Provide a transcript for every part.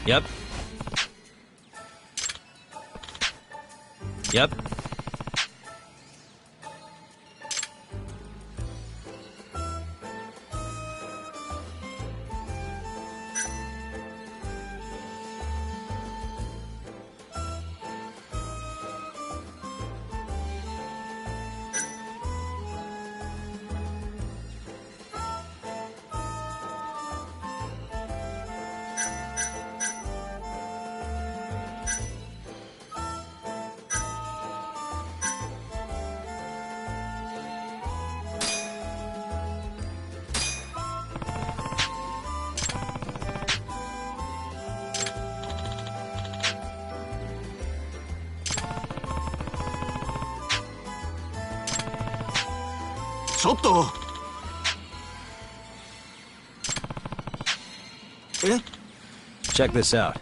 Yep. Yep.ちょっと。え？ Check this out.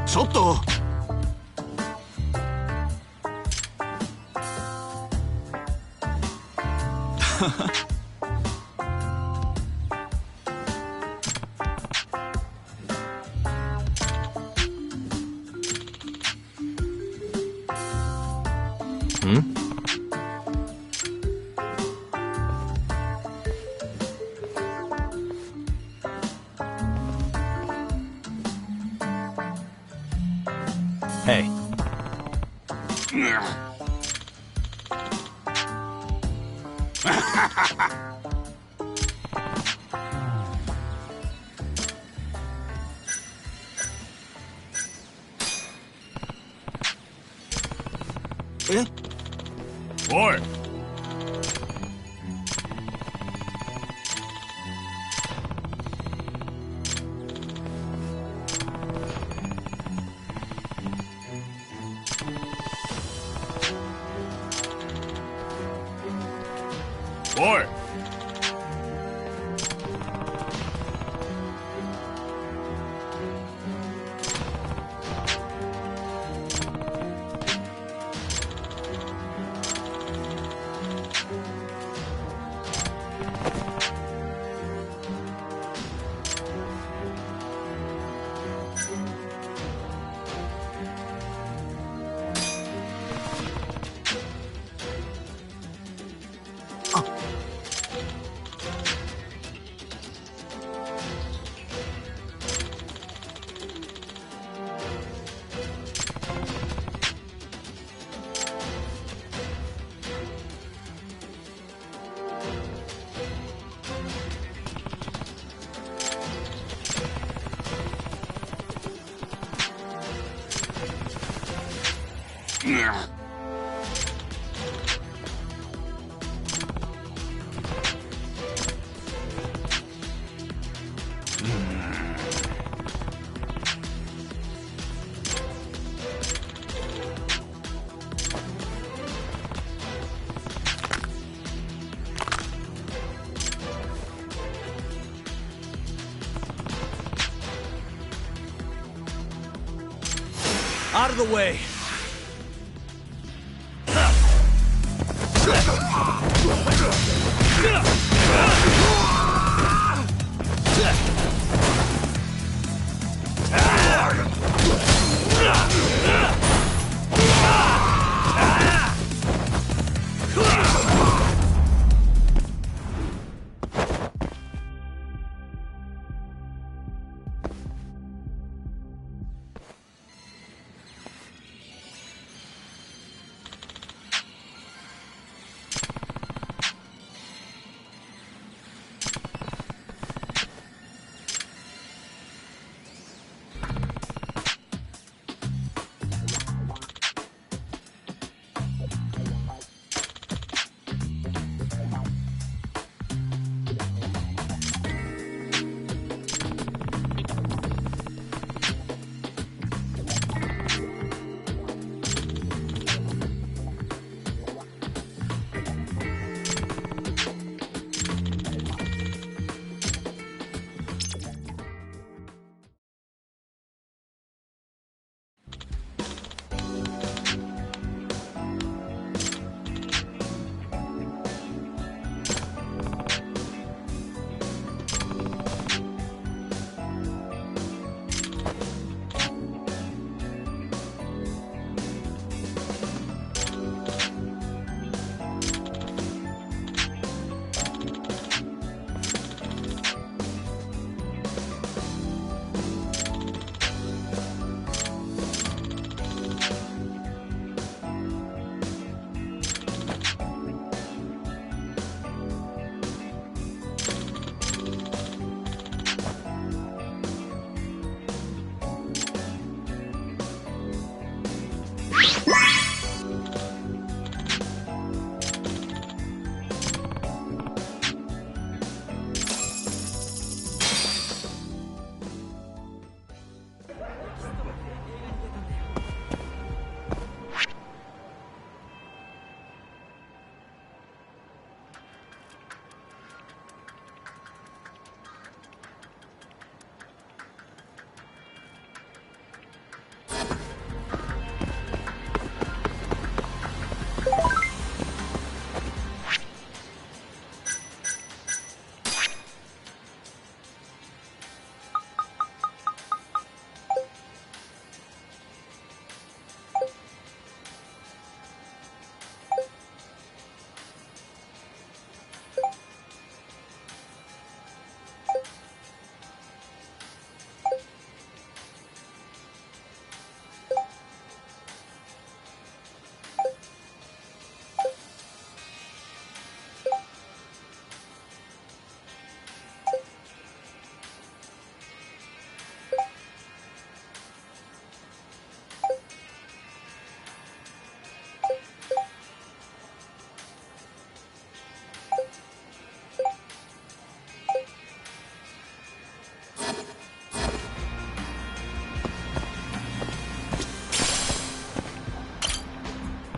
ちょっと。Hey. Eh? おい。おい。Out of the way.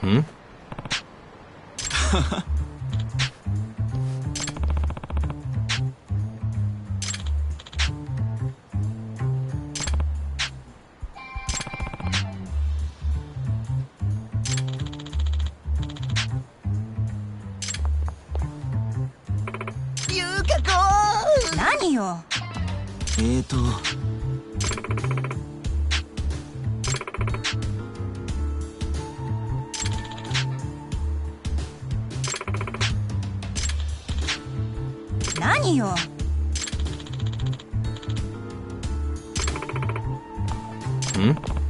Hmm?何よ。何よ。Hmm?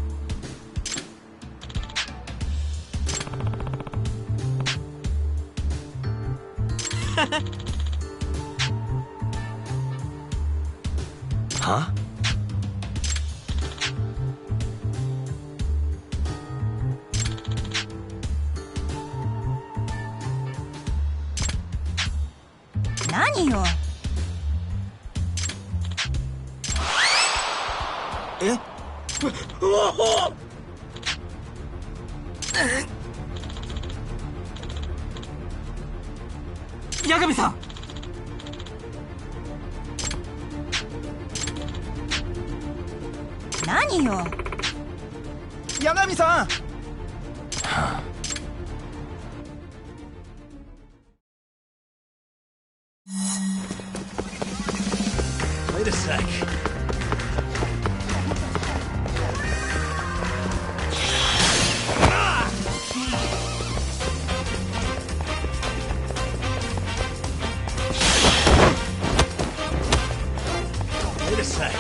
は？何よ。え？八神さん。何よ。八神さん。Wait a sec. Wait a sec.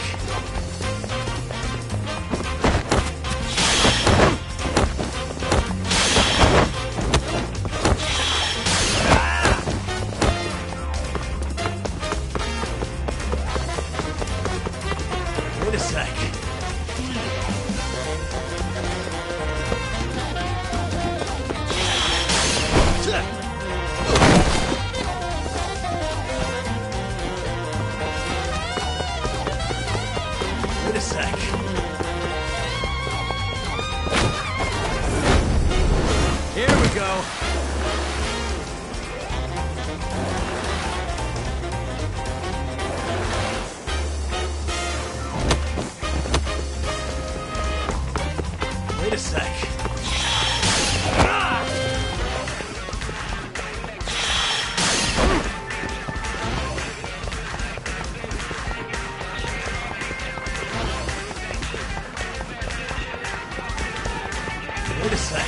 Wait a sec. Wait a sec. Here we go. Wait a sec. Wait a sec.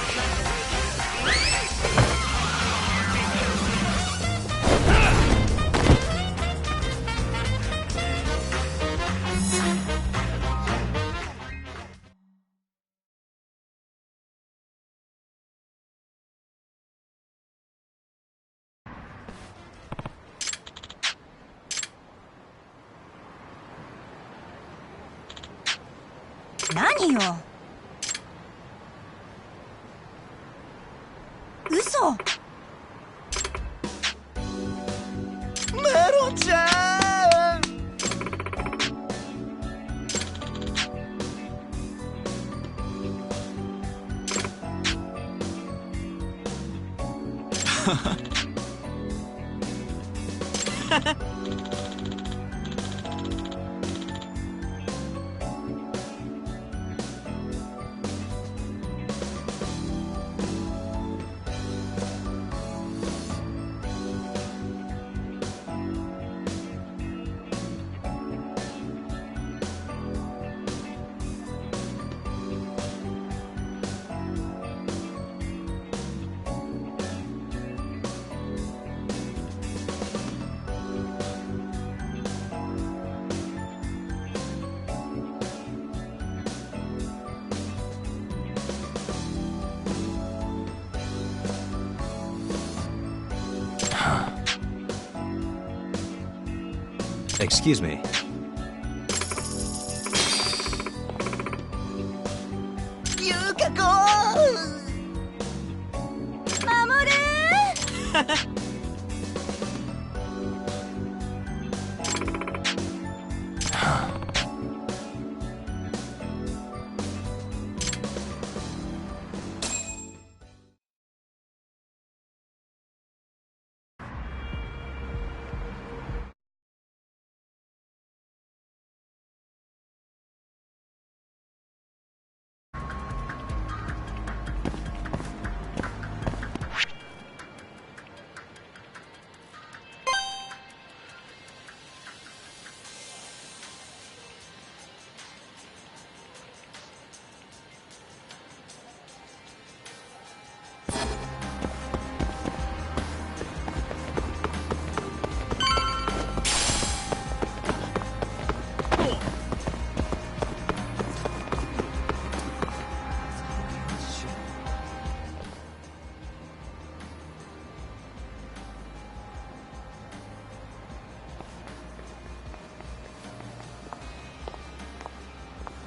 何よ。嘘。メロちゃん。Excuse me. ゆうかこ。守る。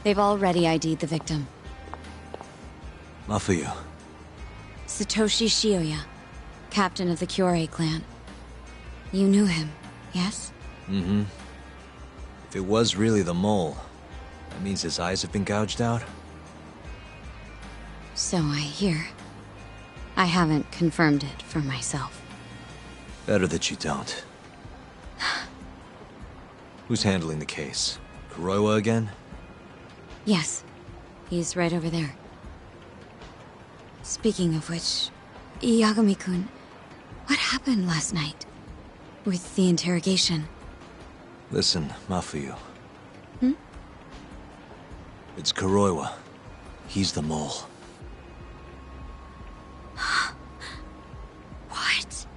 They've already ID'd the victim. Mafuyu. Satoshi Shioya, captain of the Kyorei clan. You knew him. yes? Mm-hmm. If it was really the mole, that means his eyes have been gouged out? So I hear. I haven't confirmed it for myself. Better that you don't. Who's handling the case? Kuroiwa again? Yes. He's right over there. Speaking of which, Yagami-kun, what happened last night? With the interrogation? Listen, Mafuyu. Hmm? It's Kuroiwa. He's the mole. What?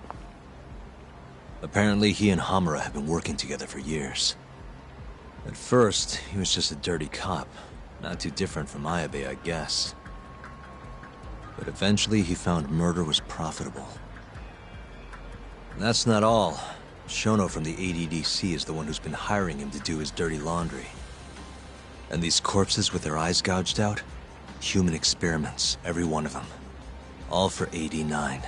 Apparently he and Hamura have been working together for years. At first, he was just a dirty cop. Not too different from Ayabe, I guess. But eventually he found murder was profitable. And that's not all. Shono from the ADDC is the one who's been hiring him to do his dirty laundry. And these corpses with their eyes gouged out? Human experiments, every one of them. All for 89.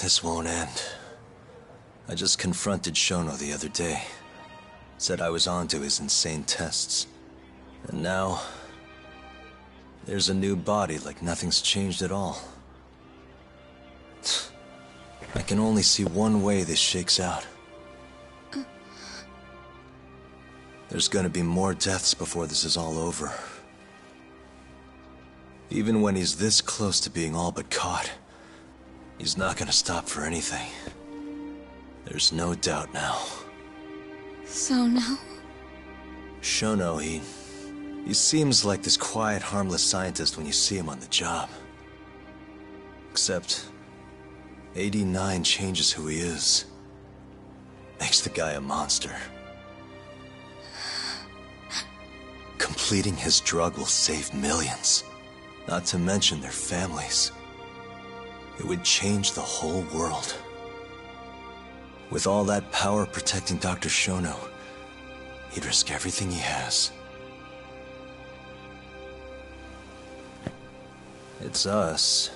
This won't end. I just confronted Shono the other day. Said I was onto his insane tests. And now... there's a new body like nothing's changed at all. I can only see one way this shakes out. There's gonna be more deaths before this is all over. Even when he's this close to being all but caught, he's not gonna stop for anything. There's no doubt now. So now? Shono, he seems like this quiet, harmless scientist when you see him on the job. Except, 89 changes who he is. Makes the guy a monster. Completing his drug will save millions, not to mention their families. It would change the whole world. With all that power protecting Dr. Shono, he'd risk everything he has. It's us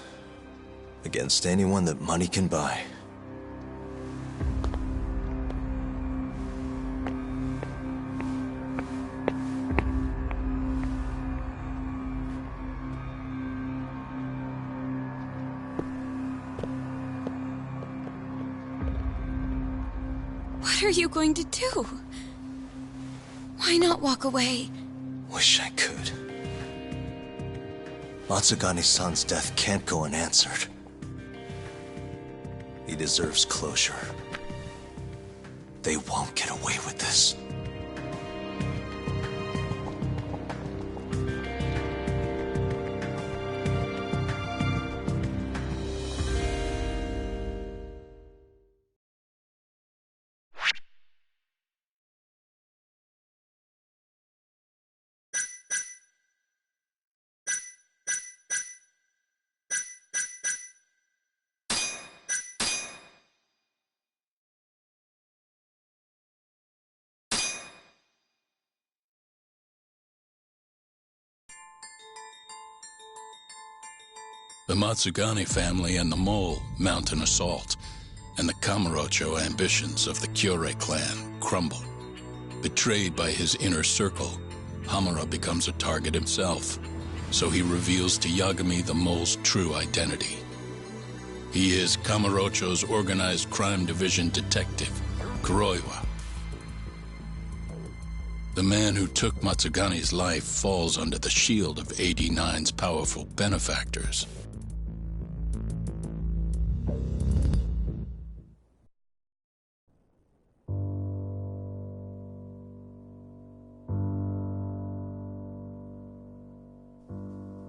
against anyone that money can buy. What are you going to do? Why not walk away? Wish I could. Matsugane-san's death can't go unanswered. He deserves closure. They won't get away with this. The Matsugane family and the Mole mount an assault, and the Kamurocho ambitions of the Kyorei clan crumble. Betrayed by his inner circle, Hamura becomes a target himself, so he reveals to Yagami the Mole's true identity. He is Kamurocho's organized crime division detective, Kuroiwa. The man who took Matsugane's life falls under the shield of 89's powerful benefactors.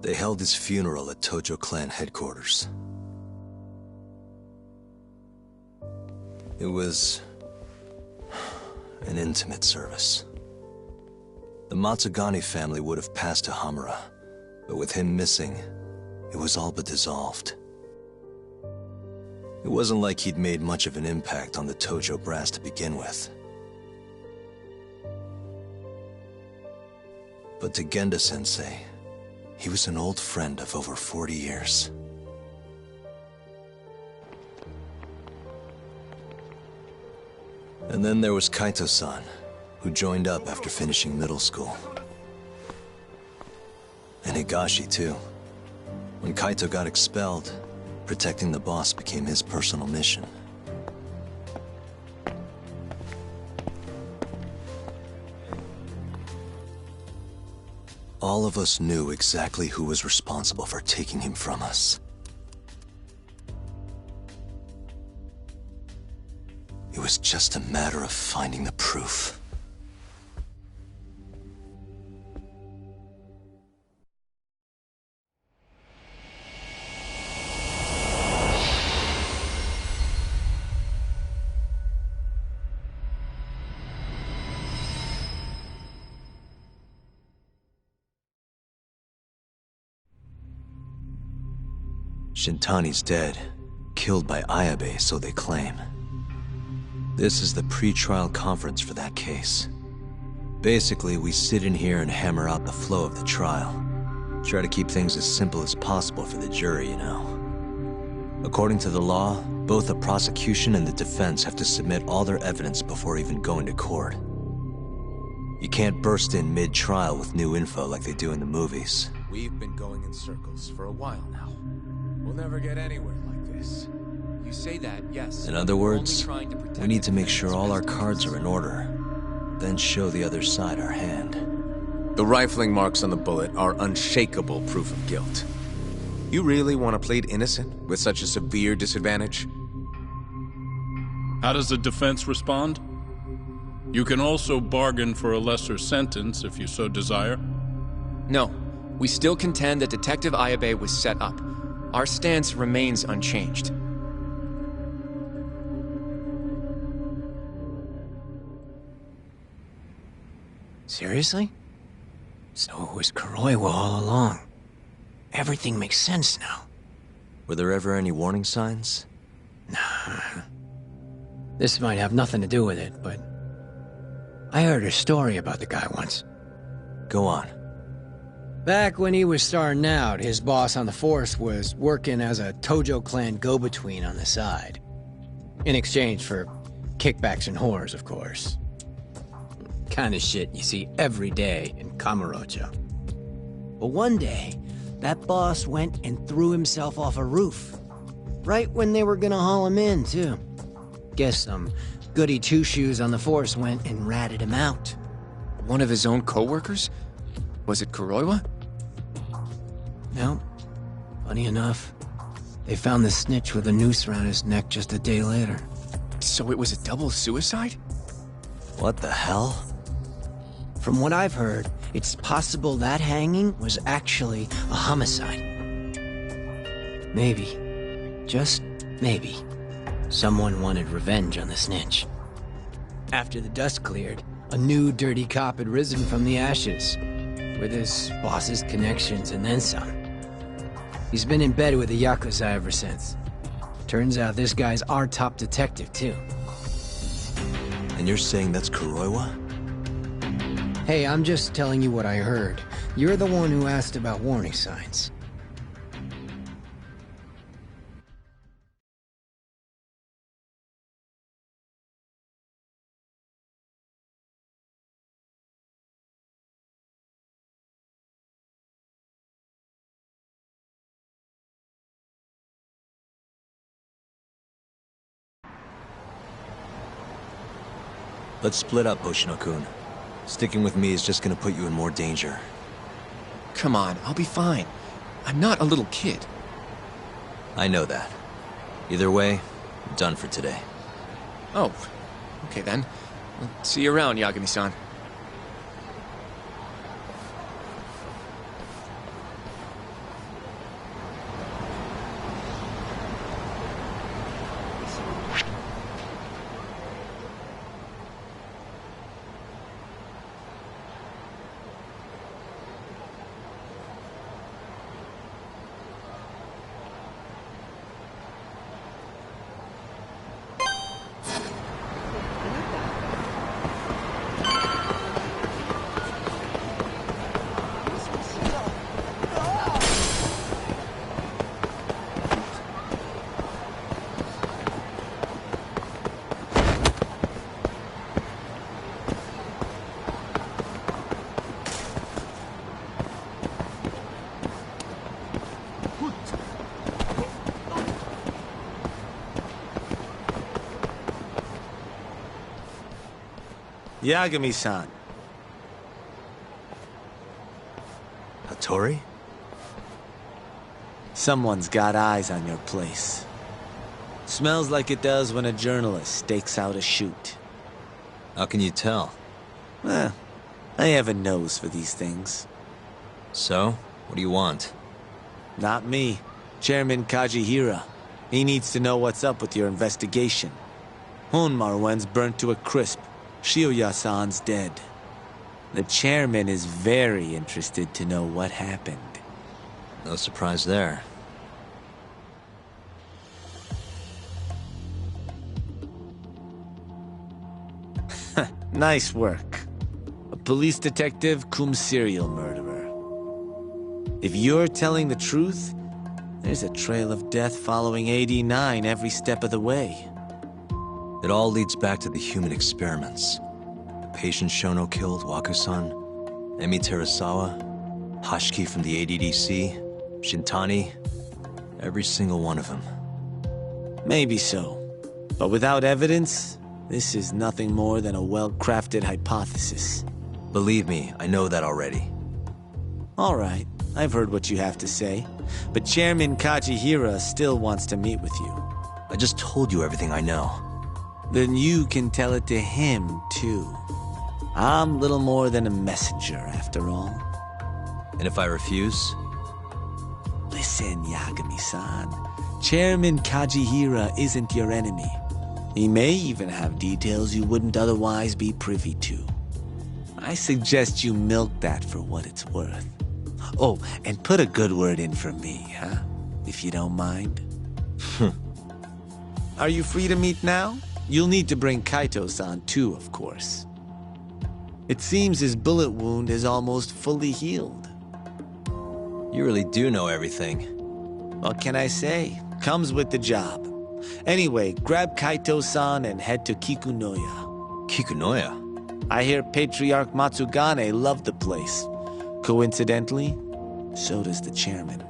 They held his funeral at Tojo clan headquarters. It was an intimate service. The Matsugane family would have passed to Hamura, but with him missing, it was all but dissolved. It wasn't like he'd made much of an impact on the Tojo brass to begin with. But to Genda-sensei, he was an old friend of over 40 years. And then there was Kaito-san, who joined up after finishing middle school. And Higashi, too. When Kaito got expelled, protecting the boss became his personal mission. All of us knew exactly who was responsible for taking him from us. It was just a matter of finding the proof. Shintani's dead, killed by Ayabe, so they claim. This is the pre-trial conference for that case. Basically, we sit in here and hammer out the flow of the trial. Try to keep things as simple as possible for the jury, you know. According to the law, both the prosecution and the defense have to submit all their evidence before even going to court. You can't burst in mid-trial with new info like they do in the movies. We've been going in circles for a while now. We'll never get anywhere like this. You say that, yes. In other words, we need to make sure all our cards are in order, then show the other side our hand. The rifling marks on the bullet are unshakable proof of guilt. You really want to plead innocent with such a severe disadvantage? How does the defense respond? You can also bargain for a lesser sentence if you so desire. No, we still contend that Detective Ayabe was set up. Our stance remains unchanged. Seriously? So it was Kuroiwa all along. Everything makes sense now. Were there ever any warning signs? Nah. This might have nothing to do with it, but I heard a story about the guy once. Go on. Back when he was starting out, his boss on the force was working as a Tojo clan go-between on the side. In exchange for kickbacks and whores, of course. Kind of shit you see every day in Kamurocho. But one day, that boss went and threw himself off a roof. Right when they were gonna haul him in, too. Guess some goody two-shoes on the force went and ratted him out. One of his own co-workers? Was it Kuroiwa? No. Funny enough, they found the snitch with a noose around his neck just a day later. So it was a double suicide? What the hell? From what I've heard, it's possible that hanging was actually a homicide. Maybe, just maybe, someone wanted revenge on the snitch. After the dust cleared, a new dirty cop had risen from the ashes, with his boss's connections and then some. He's been in bed with the Yakuza ever since. Turns out this guy's our top detective, too. And you're saying that's Kuroiwa? Hey, I'm just telling you what I heard. You're the one who asked about warning signs. Let's split up, Hoshino-kun. Sticking with me is just gonna put you in more danger. Come on, I'll be fine. I'm not a little kid. I know that. Either way, I'm done for today. Oh, okay then. I'll see you around, Yagami-san. Yagami-san. Hattori? Someone's got eyes on your place. Smells like it does when a journalist stakes out a shoot. How can you tell? Well, I have a nose for these things. So, what do you want? Not me. Chairman Kajihira. He needs to know what's up with your investigation. Honmaruen's burnt to a crisp. Shioya-san's dead. The chairman is very interested to know what happened. No surprise there. Nice work. A police detective cum serial murderer. If you're telling the truth, there's a trail of death following AD-9 every step of the way. It all leads back to the human experiments. The patient Shono killed, Waku-san, Emi Terasawa, Hashiki from the ADDC, Shintani, every single one of them. Maybe so. But without evidence, this is nothing more than a well-crafted hypothesis. Believe me, I know that already. All right, I've heard what you have to say. But Chairman Kajihira still wants to meet with you. I just told you everything I know. Then you can tell it to him, too. I'm little more than a messenger, after all. And if I refuse? Listen, Yagami-san. Chairman Kajihira isn't your enemy. He may even have details you wouldn't otherwise be privy to. I suggest you milk that for what it's worth. Oh, and put a good word in for me, huh? If you don't mind. Are you free to meet now? You'll need to bring Kaito-san too, of course. It seems his bullet wound is almost fully healed. You really do know everything. What can I say? Comes with the job. Anyway, grab Kaito-san and head to Kikunoya. Kikunoya? I hear Patriarch Matsugane loved the place. Coincidentally, so does the chairman.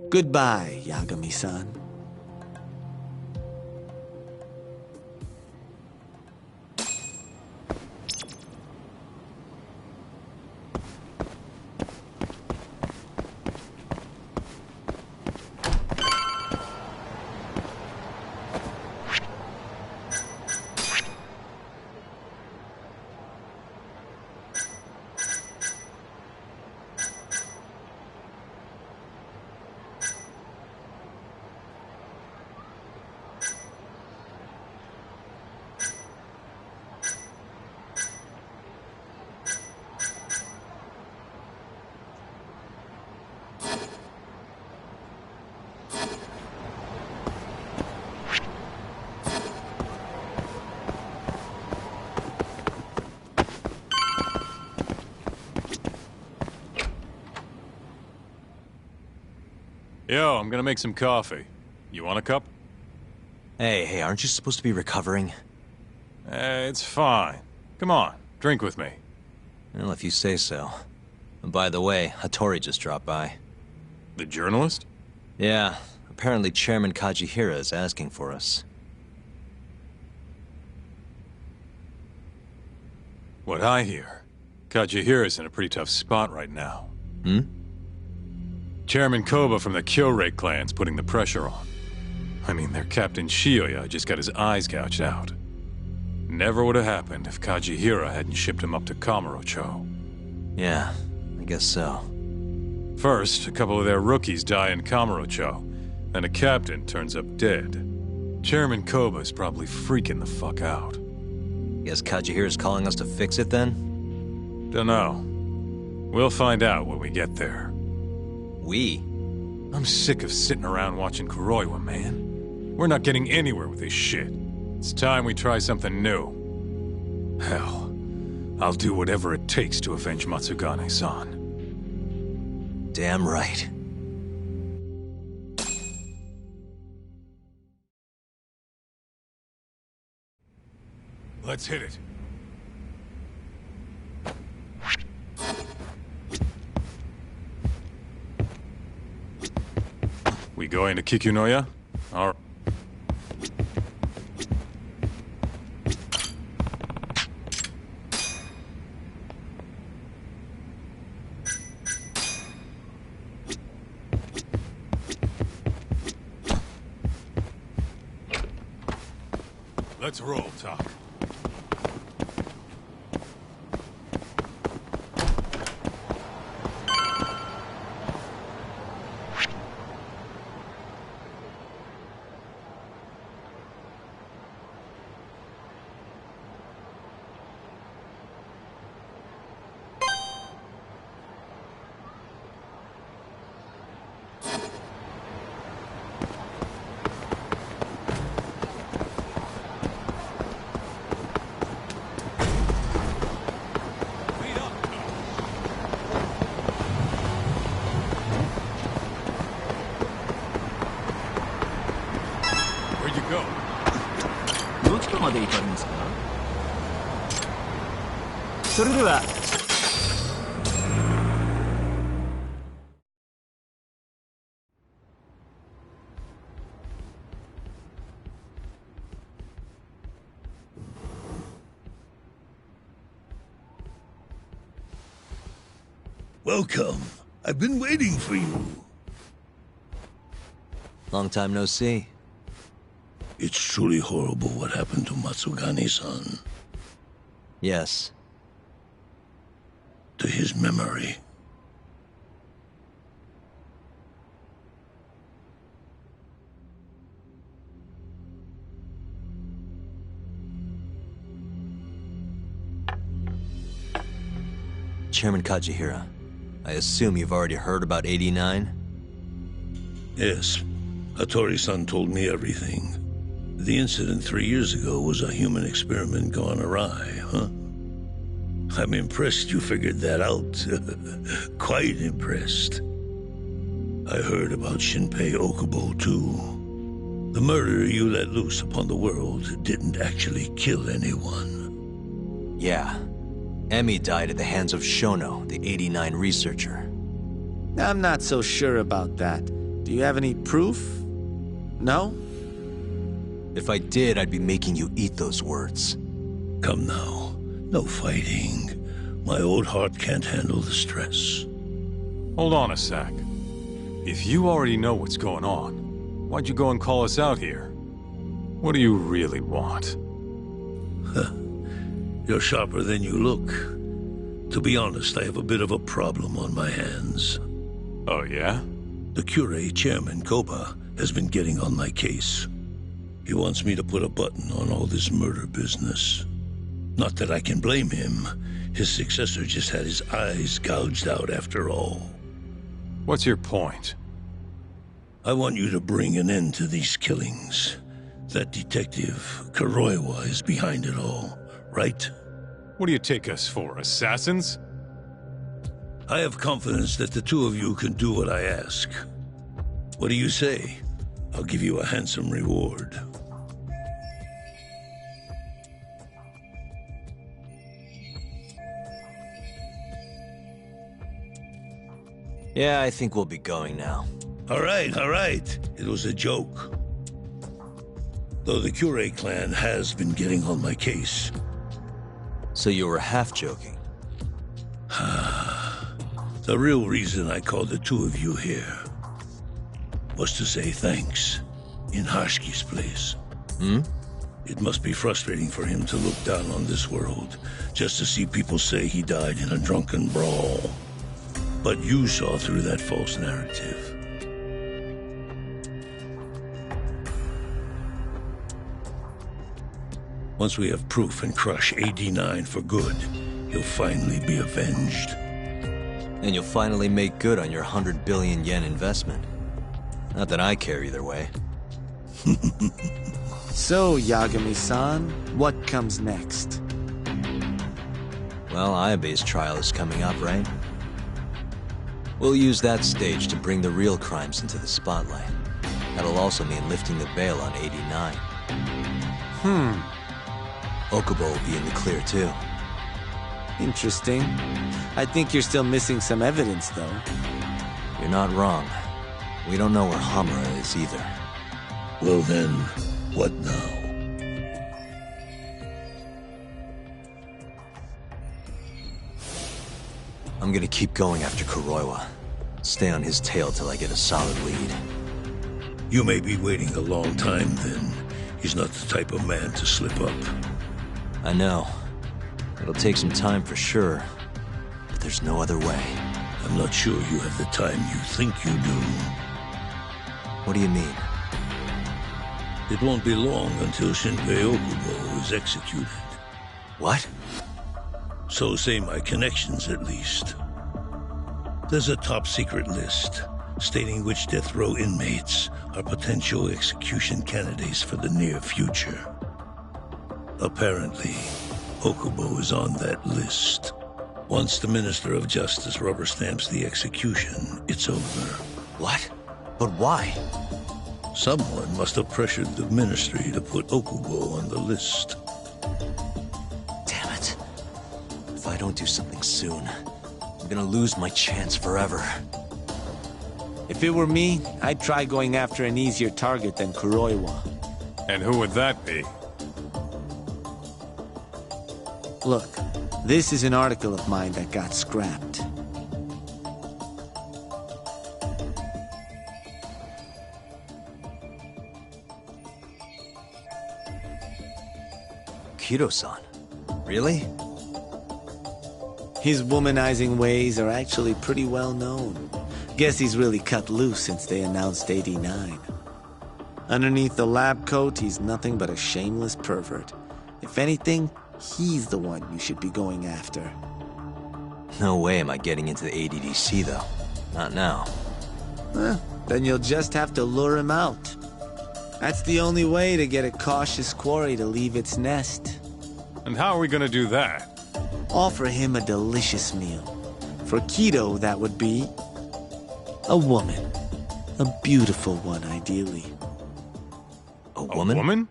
Goodbye, Yagami-san. Yo, I'm gonna make some coffee. You want a cup? Hey, aren't you supposed to be recovering? It's fine. Come on, drink with me. Well, if you say so. And by the way, Hattori just dropped by. The journalist? Yeah, apparently Chairman Kajihira is asking for us. What I hear, Kajihira's in a pretty tough spot right now. Chairman Koba from the Kyorei clan's putting the pressure on. I mean, their Captain Shioya just got his eyes gouged out. Never would have happened if Kajihira hadn't shipped him up to Kamurocho. Yeah, I guess so. First, a couple of their rookies die in Kamurocho, and a captain turns up dead. Chairman Koba's probably freaking the fuck out. Guess Kajihira's calling us to fix it then? Dunno. We'll find out when we get there. We? I'm sick of sitting around watching Kuroiwa, man. We're not getting anywhere with this shit. It's time we try something new. Hell, I'll do whatever it takes to avenge Matsugane-san. Damn right. Let's hit it. We going to Kikunoya? All right. Let's roll, Talk. Where'd you go? どちらまで行かれますか？それでは。Welcome. I've been waiting for you. Long time no see. It's truly horrible what happened to Matsugane-san. Yes. To his memory. Chairman Kajihira, I assume you've already heard about 89? Yes. Hattori-san told me everything. The incident 3 years ago was a human experiment gone awry, huh? I'm impressed you figured that out. Quite impressed. I heard about Shinpei Okubo, too. The murder you let loose upon the world didn't actually kill anyone. Yeah. Emi died at the hands of Shono, the 89 researcher. I'm not so sure about that. Do you have any proof? No? If I did, I'd be making you eat those words. Come now. No fighting. My old heart can't handle the stress. Hold on a sec. If you already know what's going on, why'd you go and call us out here? What do you really want? You're sharper than you look. To be honest, I have a bit of a problem on my hands. Oh, yeah? The Cure chairman, Koba, has been getting on my case. He wants me to put a button on all this murder business. Not that I can blame him. His successor just had his eyes gouged out after all. What's your point? I want you to bring an end to these killings. That detective, Kuroiwa, is behind it all, right? What do you take us for, assassins? I have confidence that the two of you can do what I ask. What do you say? I'll give you a handsome reward. Yeah, I think we'll be going now. All right. It was a joke. Though the Cure clan has been getting on my case. So you were half joking? The real reason I called the two of you here was to say thanks in Hashki's place. It must be frustrating for him to look down on this world just to see people say he died in a drunken brawl. But you saw through that false narrative. Once we have proof and crush AD9 for good, you'll finally be avenged. And you'll finally make good on your 100 billion yen investment. Not that I care either way. So, Yagami-san, what comes next? Well, Ayabe's trial is coming up, right? We'll use that stage to bring the real crimes into the spotlight. That'll also mean lifting the veil on 89. Okubo will be in the clear, too. Interesting. I think you're still missing some evidence, though. You're not wrong. We don't know where Hamura is either. Well then, what now? I'm gonna keep going after Kuroiwa. Stay on his tail till I get a solid lead. You may be waiting a long time then. He's not the type of man to slip up. I know. It'll take some time for sure, but there's no other way. I'm not sure you have the time you think you do. What do you mean? It won't be long until Shinpei Okubo is executed. What? So say my connections, at least. There's a top-secret list stating which death row inmates are potential execution candidates for the near future. Apparently, Okubo is on that list. Once the Minister of Justice rubber stamps the execution, it's over. What? But why? Someone must have pressured the Ministry to put Okubo on the list. Damn it. If I don't do something soon, I'm gonna lose my chance forever. If it were me, I'd try going after an easier target than Kuroiwa. And who would that be? Look, this is an article of mine that got scrapped. Kido-san? Really? His womanizing ways are actually pretty well known. Guess he's really cut loose since they announced 89. Underneath the lab coat, he's nothing but a shameless pervert. If anything, he's the one you should be going after. No way am I getting into the ADDC, though. Not now. Then you'll just have to lure him out. That's the only way to get a cautious quarry to leave its nest. And how are we gonna do that? Offer him a delicious meal. For Kido, that would be a woman. A beautiful one, ideally. A woman? A woman?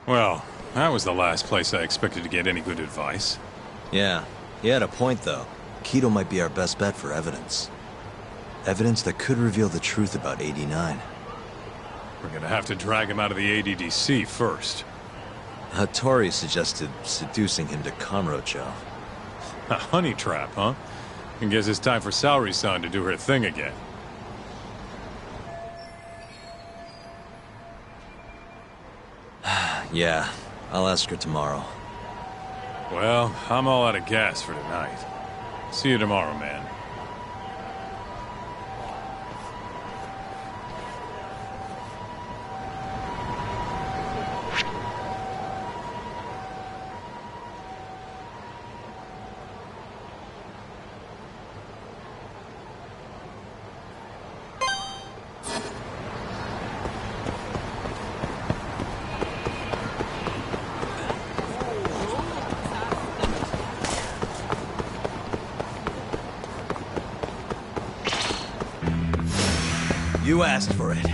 Well, that was the last place I expected to get any good advice. Yeah, he had a point, though. Kido might be our best bet for evidence. Evidence that could reveal the truth about 89. We're gonna have to drag him out of the ADDC first. Hattori suggested seducing him to Kamurocho. A honey trap, huh? I guess it's time for Saori-san to do her thing again. Yeah, I'll ask her tomorrow. Well, I'm all out of gas for tonight. See you tomorrow, man. You asked for it.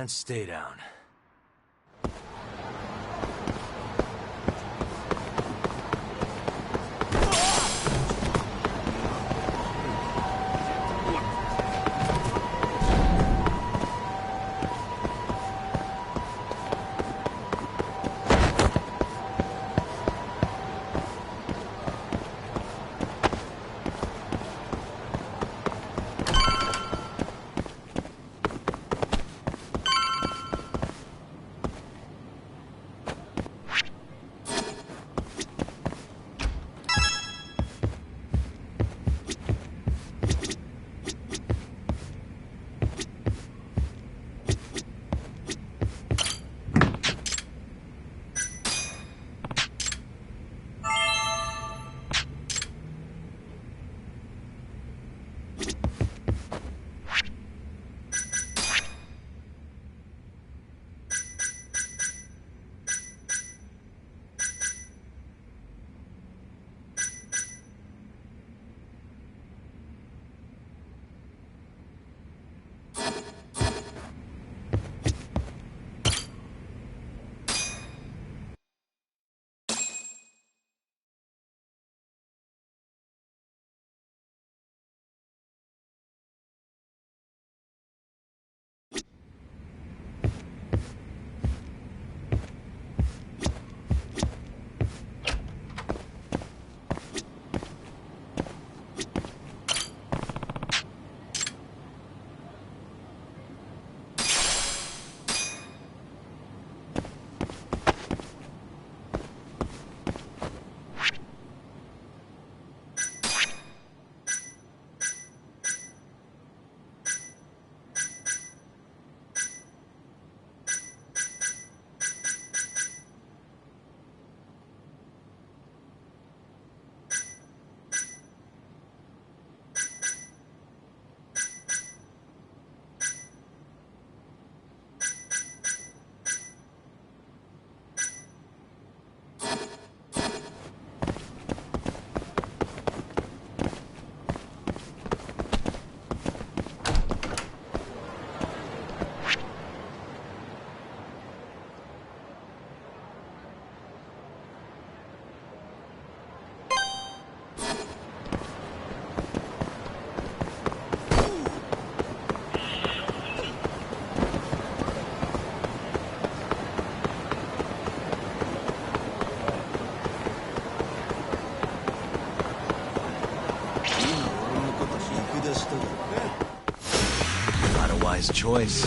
can't stay down. Not a wise choice.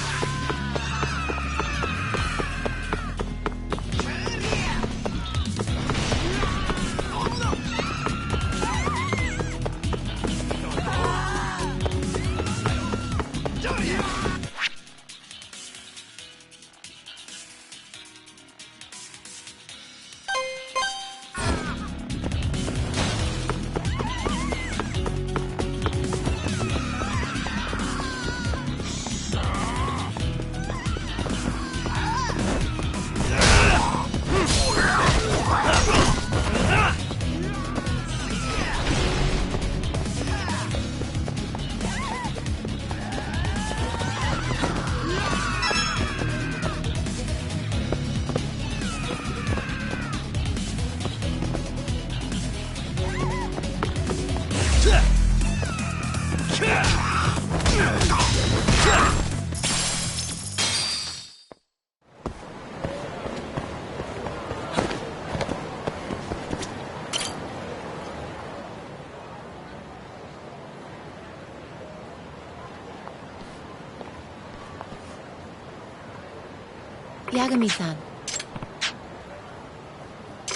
Yagami-san.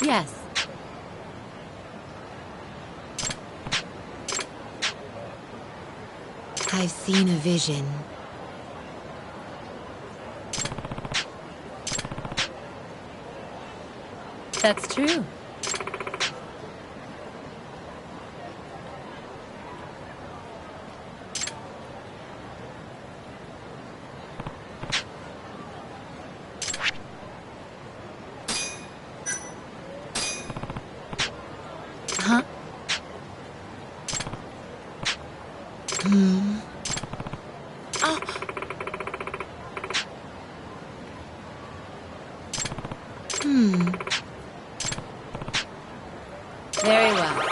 Yes. I've seen a vision. That's true. Huh? Oh. Very well.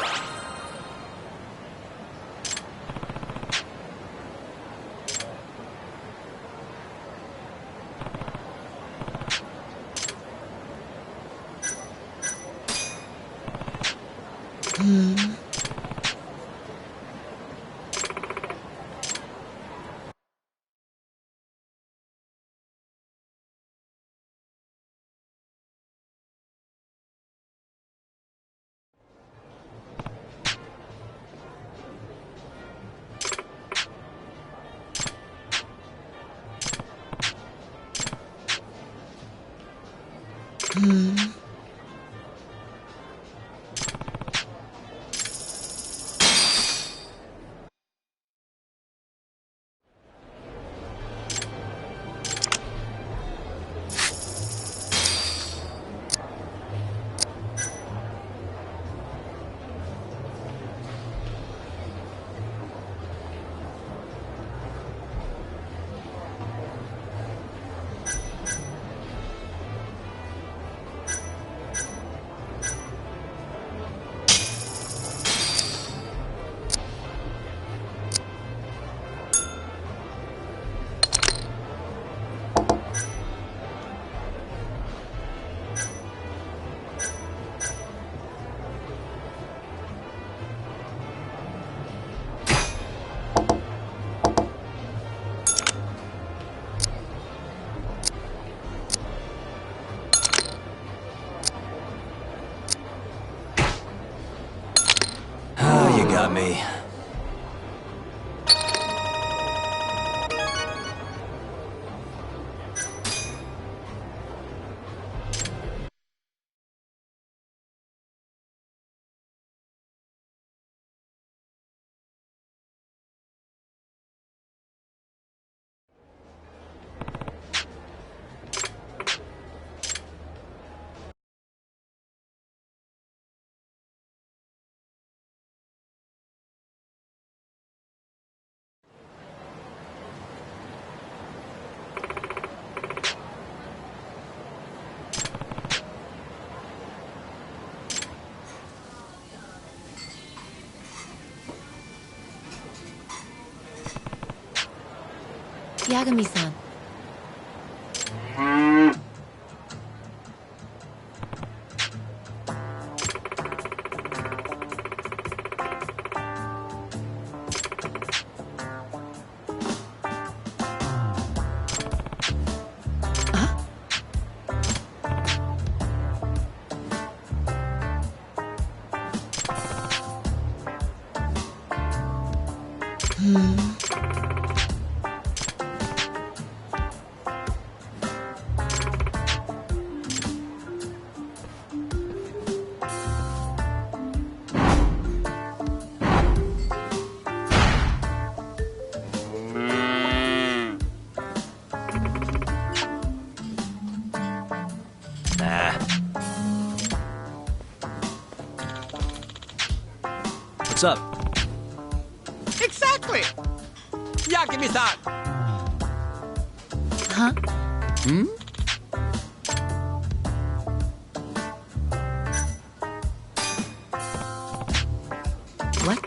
You got me. Yagami-san. What's up? Exactly! Yagami-san! Huh? Hmm? What?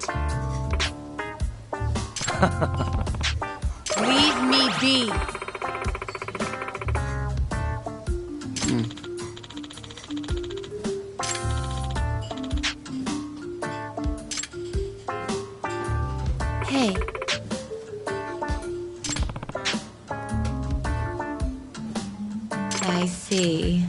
Leave me be! Hey. I see.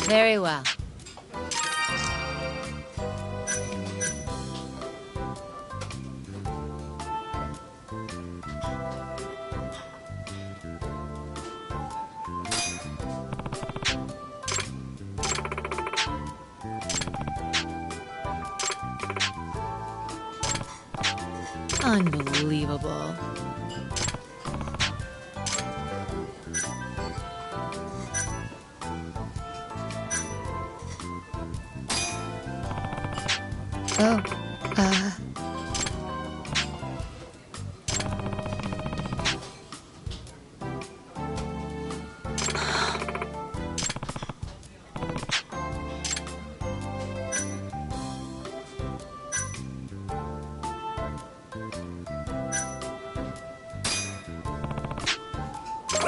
Very well. Unbelievable. Oh,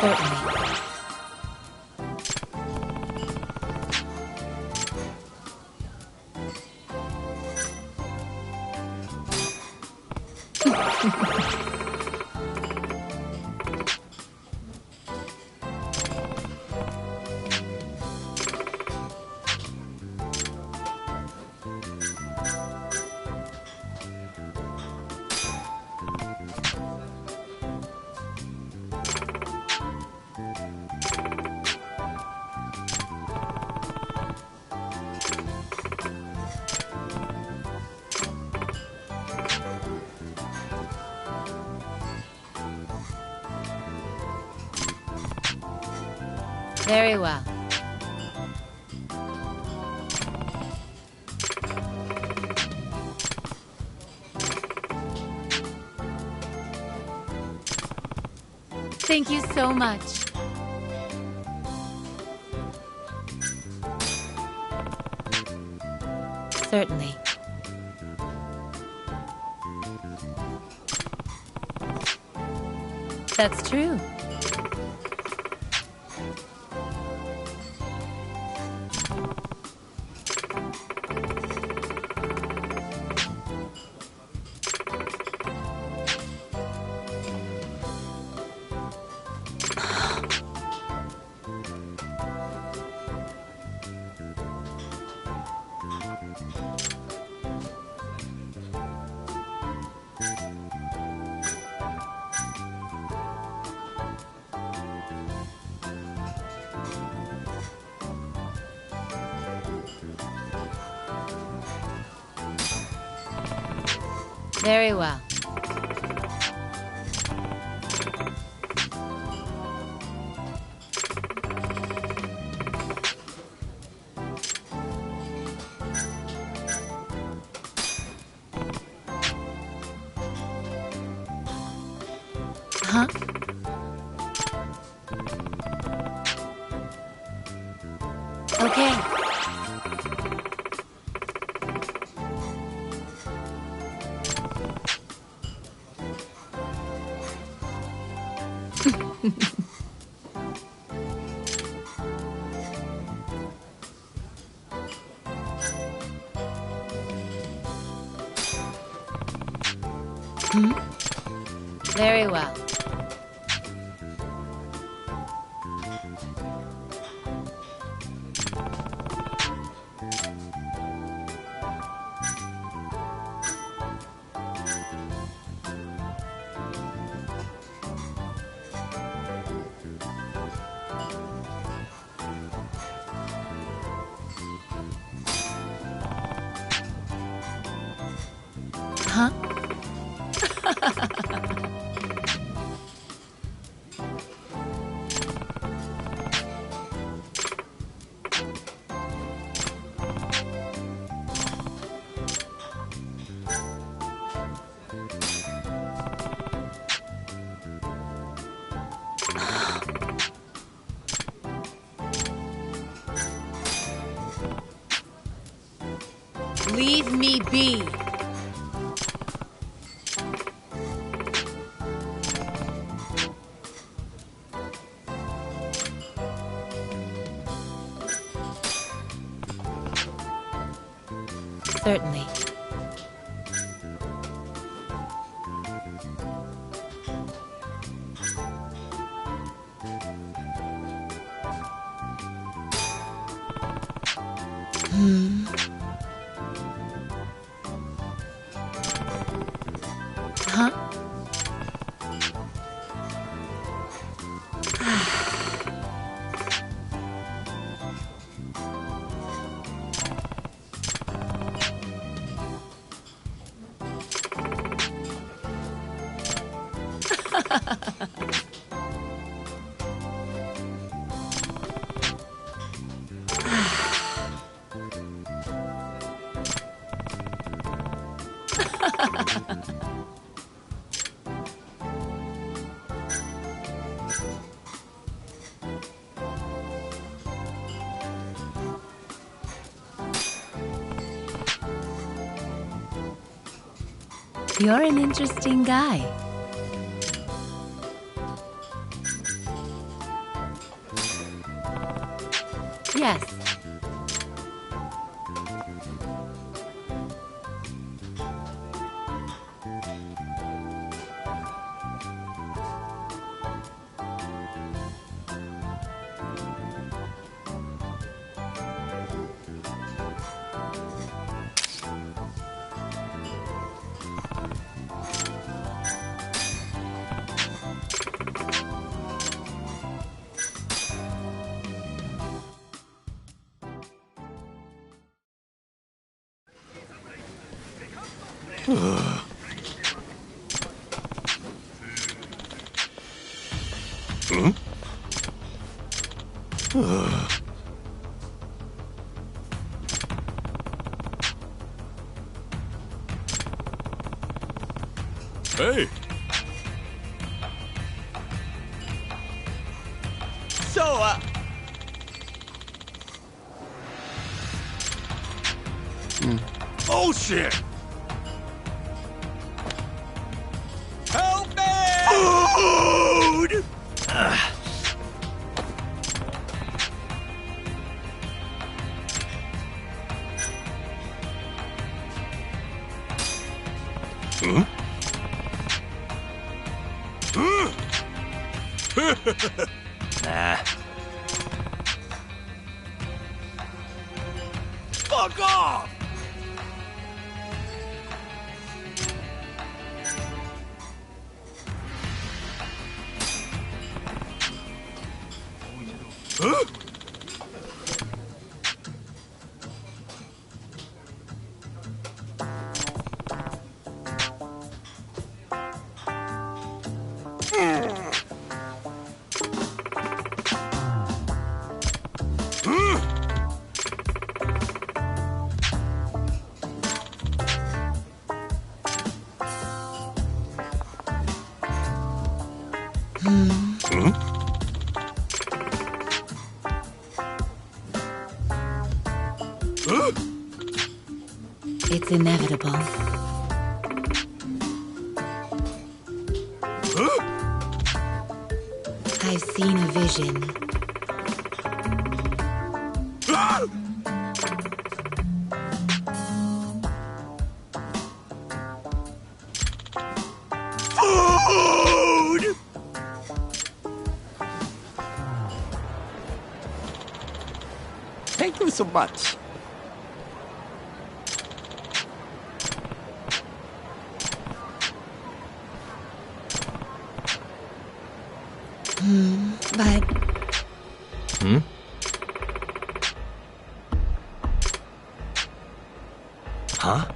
Certainly. Very well. Thank you so much. Certainly. That's true. Very well. Huh? Okay. Very well. Huh? Leave me be. Certainly. Huh? You're an interesting guy. Yes. Hey! So, Oh shit! help me! Food! Nah. Fuck off! It's inevitable. I've seen a vision. Food! Thank you so much. But Huh?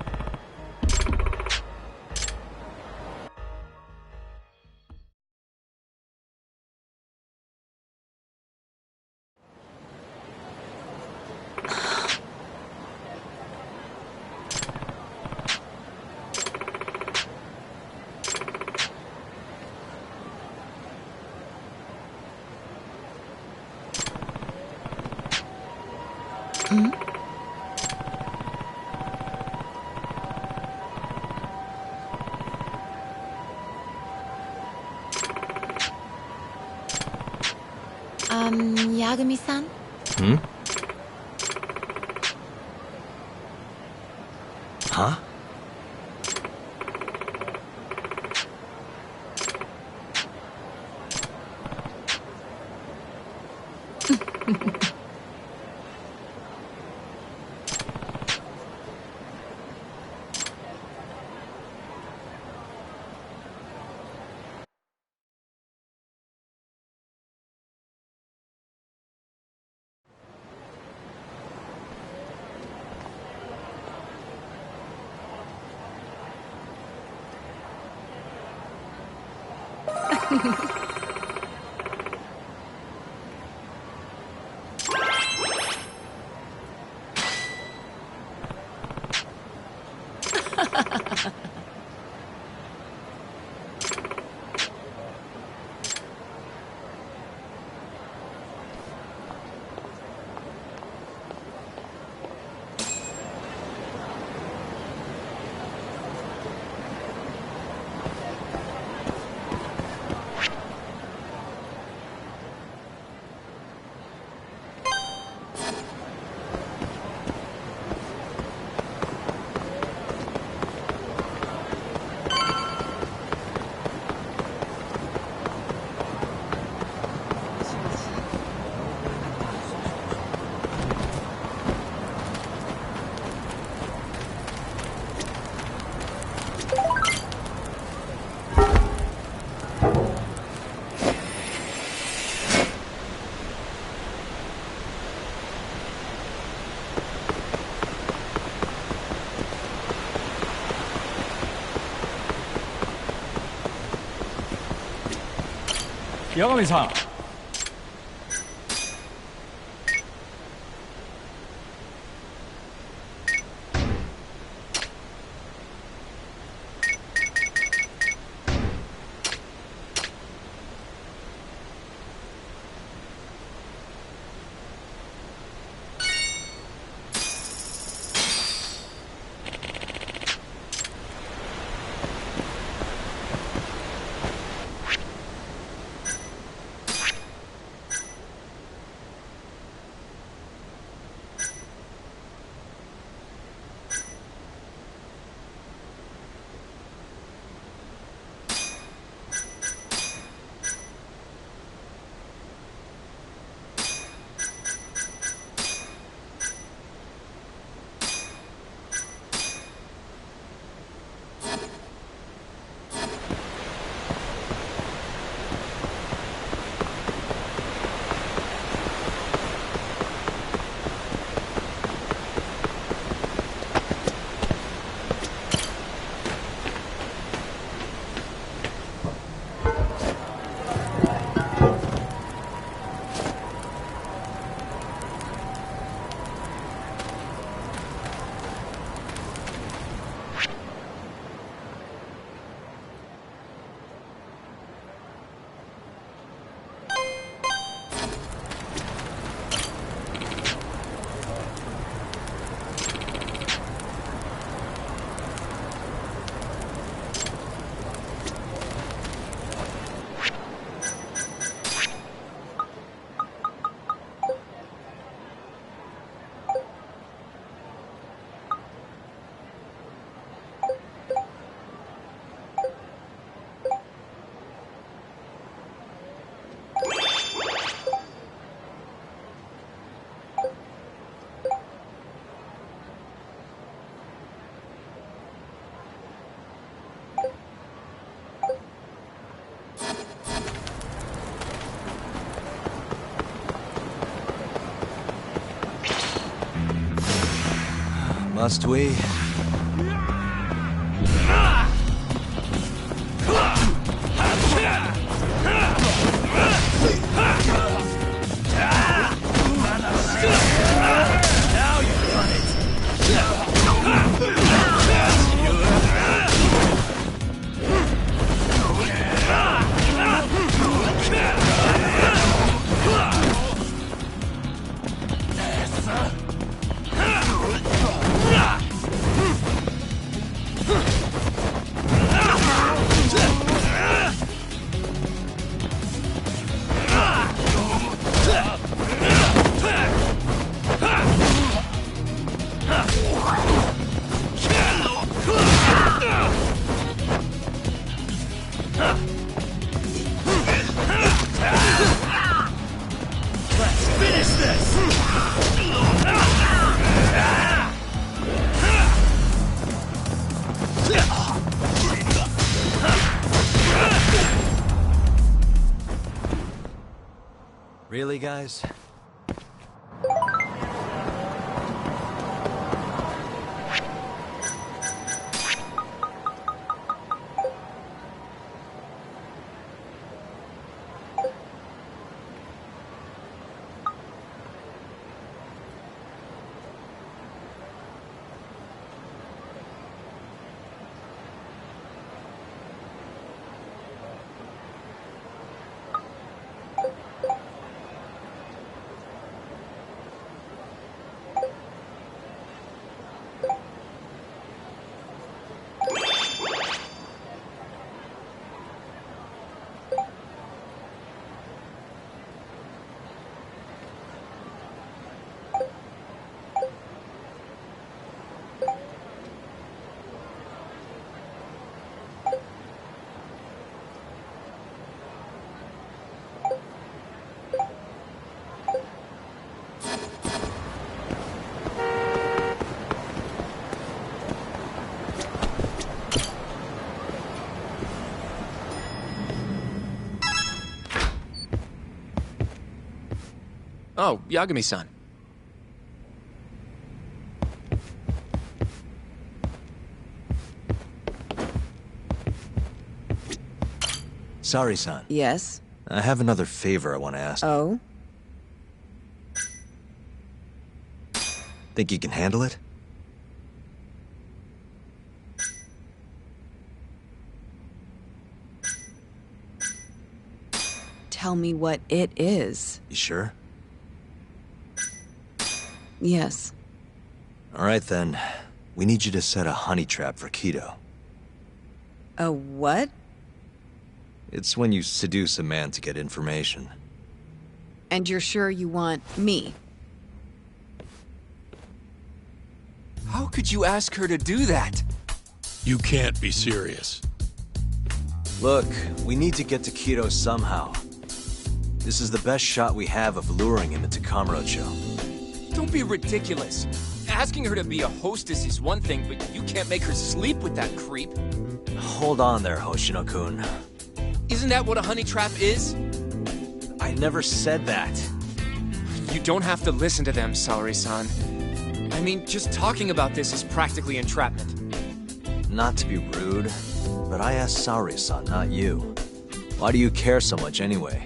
Yagami-san? Huh? 八神さん。Must we? Now you've done it! Really, guys? Oh, Yagami-san. Sorry-san. Yes? I have another favor I want to ask. Oh? Think you can handle it? Tell me what it is. You sure? Yes. All right, then. We need you to set a honey trap for Kido. A what? It's when you seduce a man to get information. And you're sure you want me? How could you ask her to do that? You can't be serious. Look, we need to get to Kido somehow. This is the best shot we have of luring him into Kamurocho. Don't be ridiculous. Asking her to be a hostess is one thing, but you can't make her sleep with that creep. Hold on there, Hoshino-kun. Isn't that what a honey trap is? I never said that. You don't have to listen to them, Saori-san. I mean, just talking about this is practically entrapment. Not to be rude, but I asked Saori-san, not you. Why do you care so much anyway?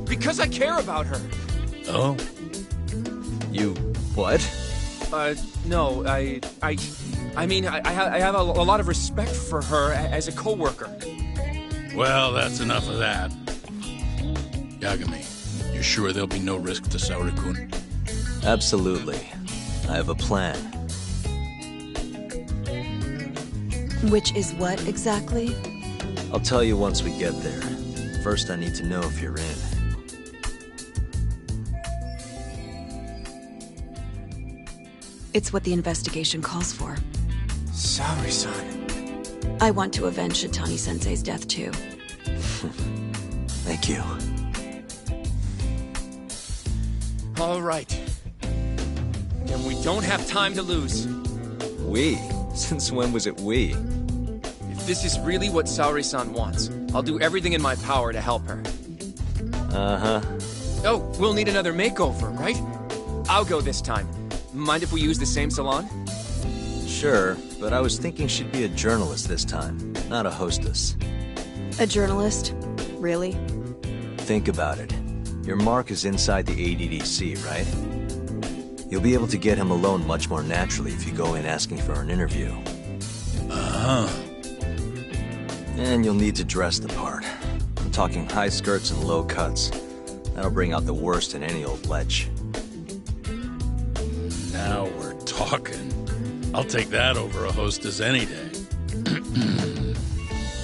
Because I care about her. Oh? You... what? No, I mean, I have a lot of respect for her as a co-worker. Well, that's enough of that. Yagami, you sure there'll be no risk to Saori-kun? Absolutely. I have a plan. Which is what, exactly? I'll tell you once we get there. First, I need to know if you're in. It's what the investigation calls for. Saori-san. I want to avenge Shitani-sensei's death, too. Thank you. All right. And we don't have time to lose. We? Since when was it we? If this is really what Saori-san wants, I'll do everything in my power to help her. Uh-huh. Oh, we'll need another makeover, right? I'll go this time. Mind if we use the same salon? Sure, but I was thinking she'd be a journalist this time, not a hostess. A journalist? Really? Think about it. Your mark is inside the ADDC, right? You'll be able to get him alone much more naturally if you go in asking for an interview. Uh-huh. And you'll need to dress the part. I'm talking high skirts and low cuts. That'll bring out the worst in any old lech. Now we're talking. I'll take that over a hostess any day.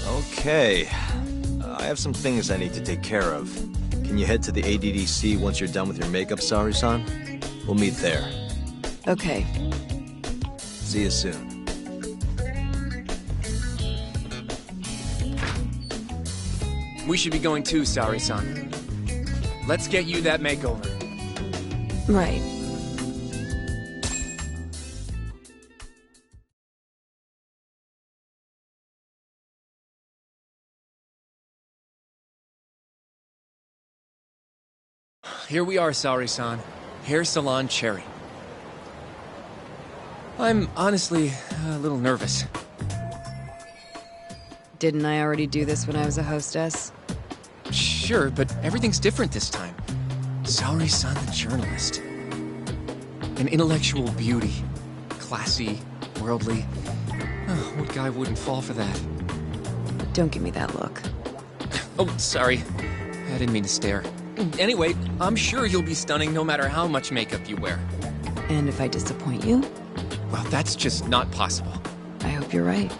Okay. I have some things I need to take care of. Can you head to the ADDC once you're done with your makeup, Saori-san? We'll meet there. Okay. See you soon. We should be going too, Saori-san. Let's get you that makeover. Right. Here we are, Saori-san. Hair Salon Cherry. I'm honestly a little nervous. Didn't I already do this when I was a hostess? Sure, but everything's different this time. Saori-san the journalist. An intellectual beauty. Classy, worldly. Oh, what guy wouldn't fall for that? Don't give me that look. Oh, sorry. I didn't mean to stare. Anyway, I'm sure you'll be stunning no matter how much makeup you wear. And if I disappoint you? Well, that's just not possible. I hope you're right.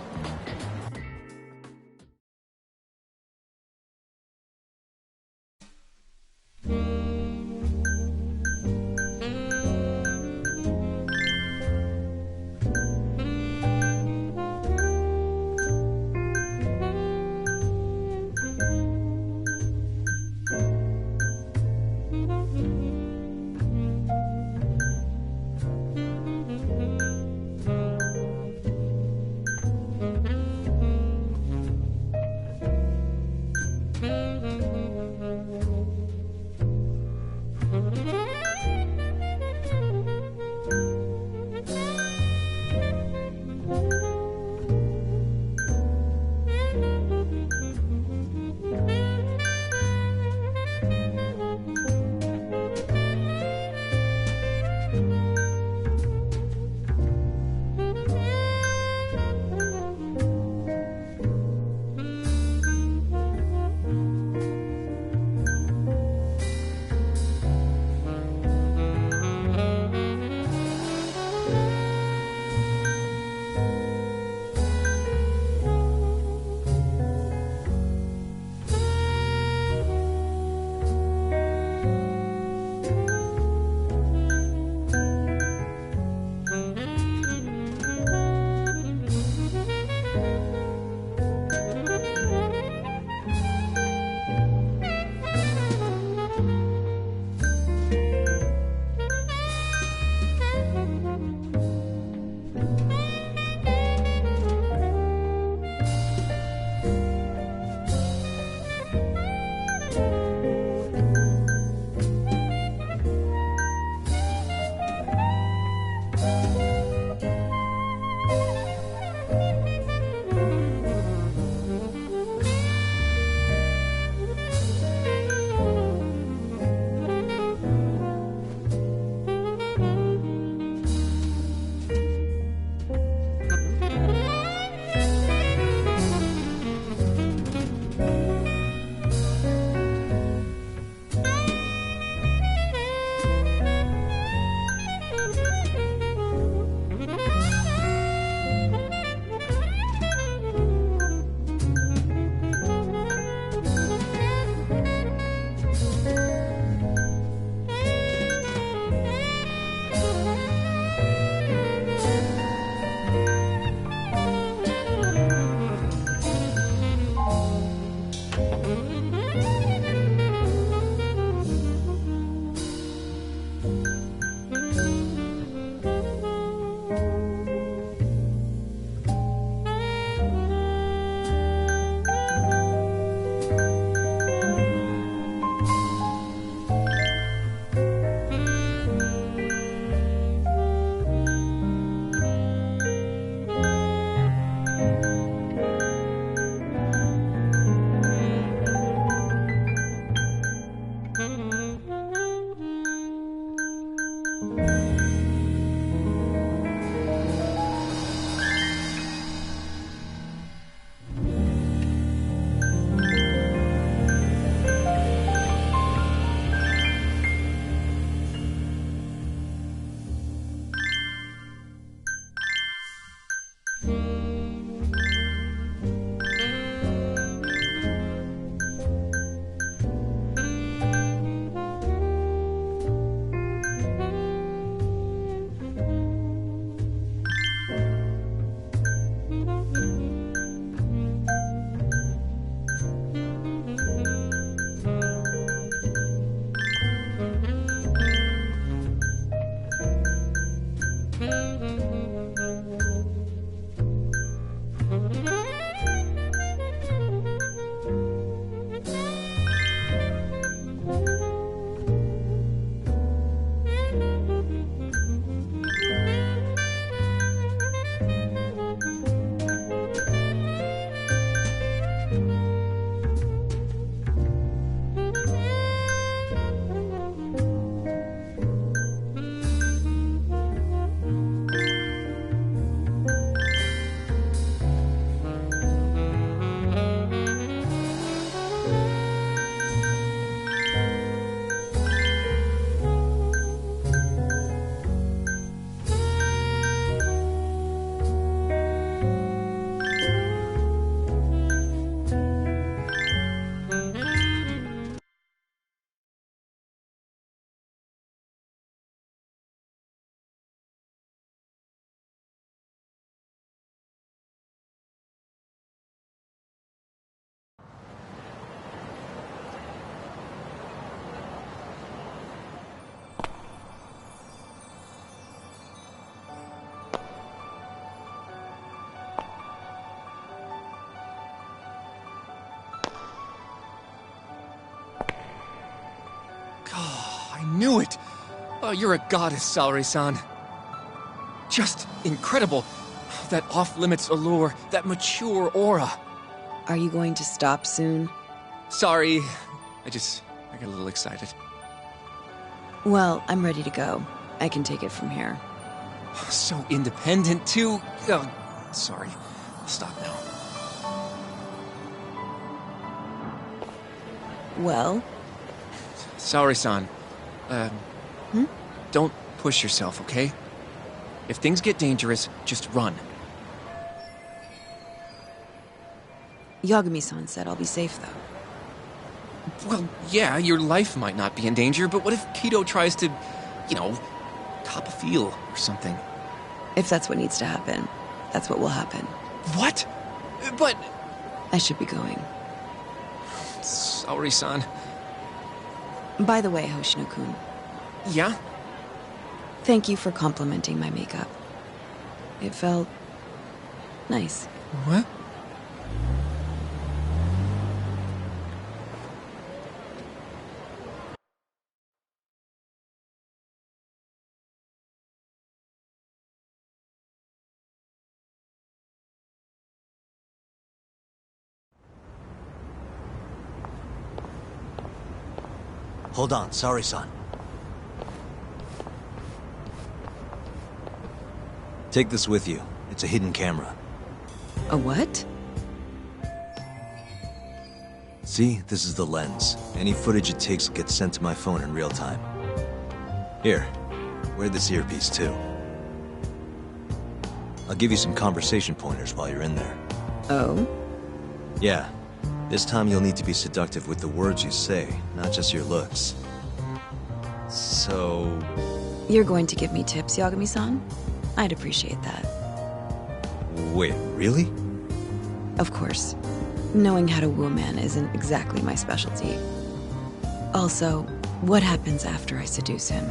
knew it! Oh, you're a goddess, Saori-san. Just incredible. That off-limits allure, that mature aura. Are you going to stop soon? Sorry. I got a little excited. Well, I'm ready to go. I can take it from here. So independent, too. Oh, sorry. I'll stop now. Well? Saori-san. Don't push yourself, okay? If things get dangerous, just run. Yagami-san said I'll be safe, though. Well, yeah, your life might not be in danger, but what if Kido tries to, top a field or something? If that's what needs to happen, that's what will happen. What? But... I should be going. Saori-san. By the way, Hoshino-kun. Yeah? Thank you for complimenting my makeup. It felt... nice. What? Hold on, Saori-san. Take this with you. It's a hidden camera. A what? See, this is the lens. Any footage it takes will get sent to my phone in real time. Here, wear this earpiece too. I'll give you some conversation pointers while you're in there. Oh? Yeah. This time you'll need to be seductive with the words you say, not just your looks. So... You're going to give me tips, Yagami-san? I'd appreciate that. Wait, really? Of course. Knowing how to woo a man isn't exactly my specialty. Also, what happens after I seduce him?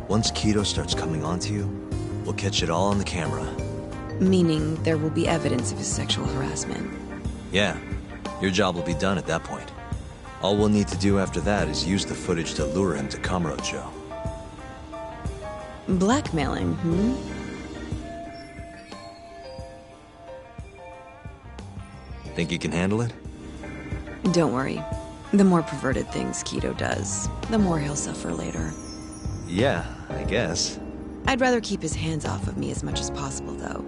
Once Kido starts coming onto you, we'll catch it all on the camera. Meaning there will be evidence of his sexual harassment. Yeah. Your job will be done at that point. All we'll need to do after that is use the footage to lure him to Kamurocho. Blackmailing, Think you can handle it? Don't worry. The more perverted things Kido does, the more he'll suffer later. Yeah, I guess. I'd rather keep his hands off of me as much as possible, though.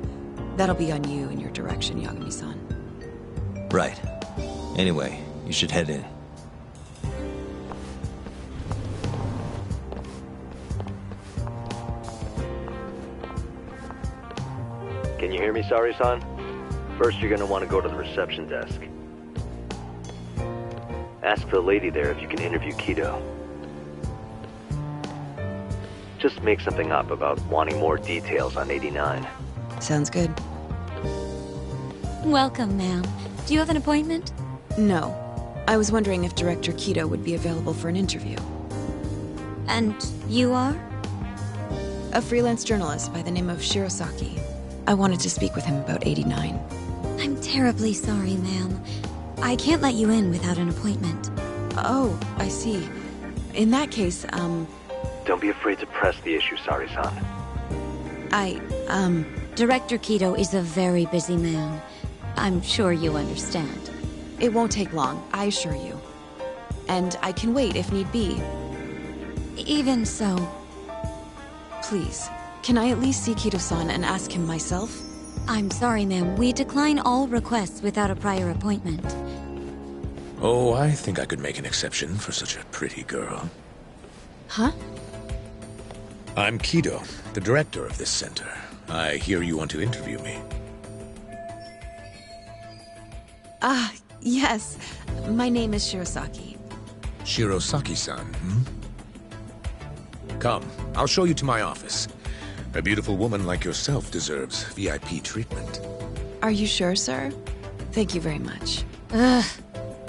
That'll be on you and your direction, Yagami-san. Right. Anyway, you should head in. Can you hear me, Saori-san? First, you're gonna want to go to the reception desk. Ask the lady there if you can interview Kido. Just make something up about wanting more details on 89. Sounds good. Welcome, ma'am. Do you have an appointment? No. I was wondering if Director Kido would be available for an interview. And you are? A freelance journalist by the name of Shirosaki. I wanted to speak with him about 89. I'm terribly sorry, ma'am. I can't let you in without an appointment. Oh, I see. In that case, Don't be afraid to press the issue, Saori-san. Director Kido is a very busy man. I'm sure you understand. It won't take long, I assure you. And I can wait if need be. Even so... Please, can I at least see Kido-san and ask him myself? I'm sorry, ma'am. We decline all requests without a prior appointment. Oh, I think I could make an exception for such a pretty girl. Huh? I'm Kido, the director of this center. I hear you want to interview me. Yes. My name is Shirosaki. Shirosaki-san, Come, I'll show you to my office. A beautiful woman like yourself deserves VIP treatment. Are you sure, sir? Thank you very much.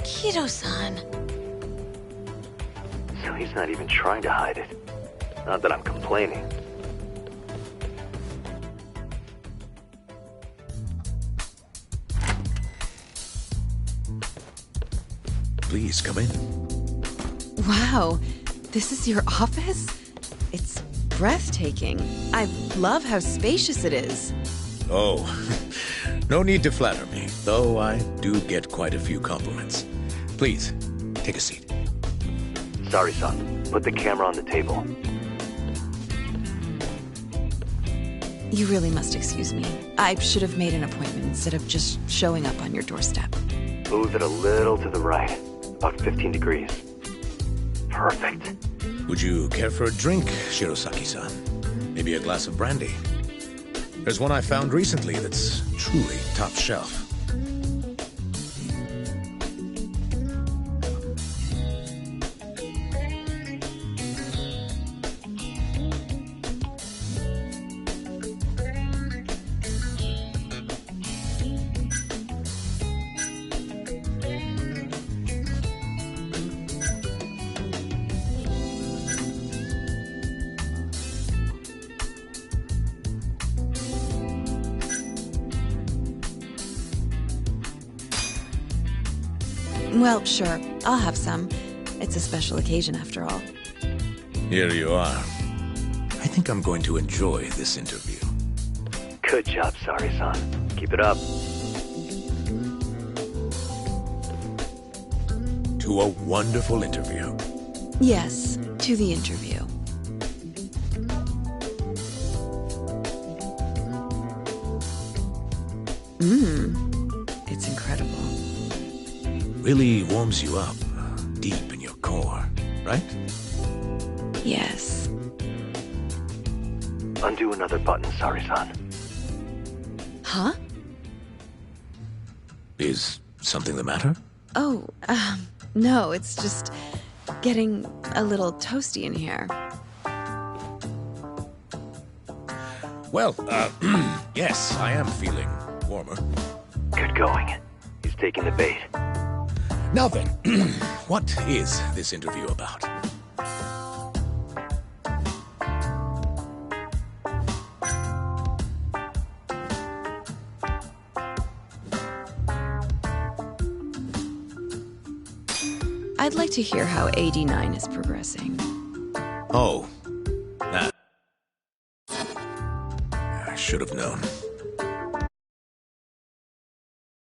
Kido-san. So he's not even trying to hide it. Not that I'm complaining. Please come in. Wow. This is your office? It's breathtaking. I love how spacious it is. Oh, no need to flatter me, though I do get quite a few compliments. Please, take a seat. Sorry, son. Put the camera on the table. You really must excuse me. I should have made an appointment instead of just showing up on your doorstep. Move it a little to the right. About 15 degrees. Perfect. Would you care for a drink, Shirosaki-san? Maybe a glass of brandy? There's one I found recently that's truly top shelf. Well, sure. I'll have some. It's a special occasion after all. Here you are. I think I'm going to enjoy this interview. Good job, Sari-san. Keep it up. To a wonderful interview. Yes, to the interview. It's incredible. Really warms you up, deep in your core, right? Yes. Undo another button, Sari-san. Huh? Is something the matter? Oh, no, it's just getting a little toasty in here. Well, yes, I am feeling warmer. Good going. He's taking the bait. Now then, what is this interview about? I'd like to hear how AD9 is progressing. Oh, that. I should have known.